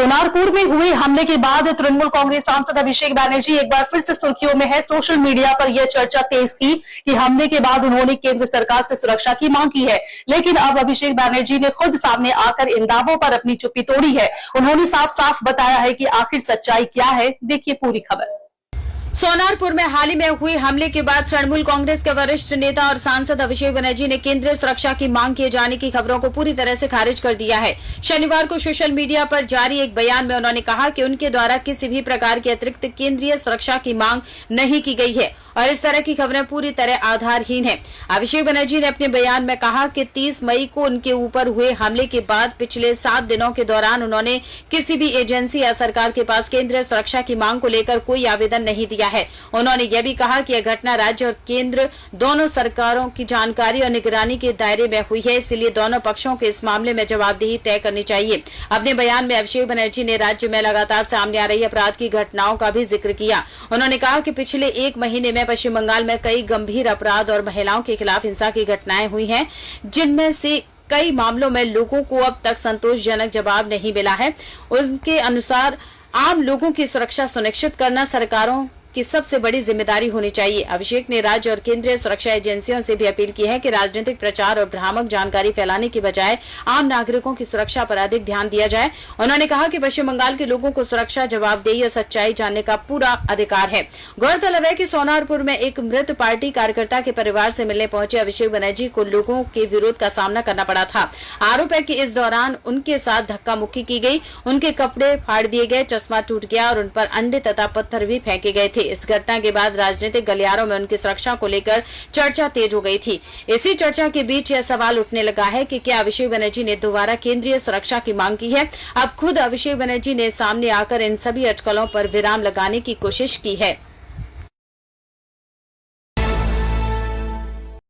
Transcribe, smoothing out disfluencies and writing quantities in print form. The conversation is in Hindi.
सोनारपुर में हुए हमले के बाद तृणमूल कांग्रेस सांसद अभिषेक बैनर्जी एक बार फिर से सुर्खियों में है। सोशल मीडिया पर यह चर्चा तेज थी कि हमले के बाद उन्होंने केंद्र सरकार से सुरक्षा की मांग की है, लेकिन अब अभिषेक बैनर्जी ने खुद सामने आकर इन दावों पर अपनी चुप्पी तोड़ी है। उन्होंने साफ साफ बताया है कि आखिर सच्चाई क्या है। देखिए पूरी खबर। सोनारपुर में हाल ही में हुए हमले के बाद तृणमूल कांग्रेस के वरिष्ठ नेता और सांसद अभिषेक बनर्जी ने केंद्रीय सुरक्षा की मांग किए जाने की खबरों को पूरी तरह से खारिज कर दिया है। शनिवार को सोशल मीडिया पर जारी एक बयान में उन्होंने कहा कि उनके द्वारा किसी भी प्रकार के अतिरिक्त केंद्रीय सुरक्षा की मांग नहीं की गई है और इस तरह की खबरें पूरी तरह आधारहीन है। अभिषेक बनर्जी ने अपने बयान में कहा कि 30 मई को उनके ऊपर हुए हमले के बाद पिछले 7 दिनों के दौरान उन्होंने किसी भी एजेंसी या सरकार के पास केंद्रीय सुरक्षा की मांग को लेकर कोई आवेदन नहीं दिया है। उन्होंने यह भी कहा कि यह घटना राज्य और केंद्र दोनों सरकारों की जानकारी और निगरानी के दायरे में हुई है, इसलिए दोनों पक्षों को इस मामले में जवाबदेही तय करनी चाहिए। अपने बयान में अभिषेक बनर्जी ने राज्य में लगातार सामने आ रही अपराध की घटनाओं का भी जिक्र किया। उन्होंने कहा कि पिछले 1 महीने में पश्चिम बंगाल में कई गंभीर अपराध और महिलाओं के खिलाफ हिंसा की घटनाएं हुई हैं, जिनमें से कई मामलों में लोगों को अब तक संतोषजनक जवाब नहीं मिला है। उनके अनुसार आम लोगों की सुरक्षा सुनिश्चित करना सरकारों की सबसे बड़ी जिम्मेदारी होनी चाहिए। अभिषेक ने राज्य और केंद्रीय सुरक्षा एजेंसियों से भी अपील की है कि राजनीतिक प्रचार और भ्रामक जानकारी फैलाने की बजाय आम नागरिकों की सुरक्षा पर अधिक ध्यान दिया जाए। उन्होंने कहा कि पश्चिम बंगाल के लोगों को सुरक्षा, जवाबदेही और सच्चाई जानने का पूरा अधिकार है। गौरतलब है कि सोनारपुर में एक मृत पार्टी कार्यकर्ता के परिवार से मिलने पहुंचे अभिषेक बनर्जी को लोगों के विरोध का सामना करना पड़ा था। आरोप है कि इस दौरान उनके साथ धक्का मुक्की की गई, उनके कपड़े फाड़ दिए गए, चश्मा टूट गया और उन पर अंडे तथा पत्थर भी फेंके गए थे। इस घटना के बाद राजनीतिक गलियारों में उनकी सुरक्षा को लेकर चर्चा तेज हो गई थी। इसी चर्चा के बीच यह सवाल उठने लगा है कि क्या अभिषेक बनर्जी ने दोबारा केंद्रीय सुरक्षा की मांग की है। अब खुद अभिषेक बनर्जी ने सामने आकर इन सभी अटकलों पर विराम लगाने की कोशिश की है।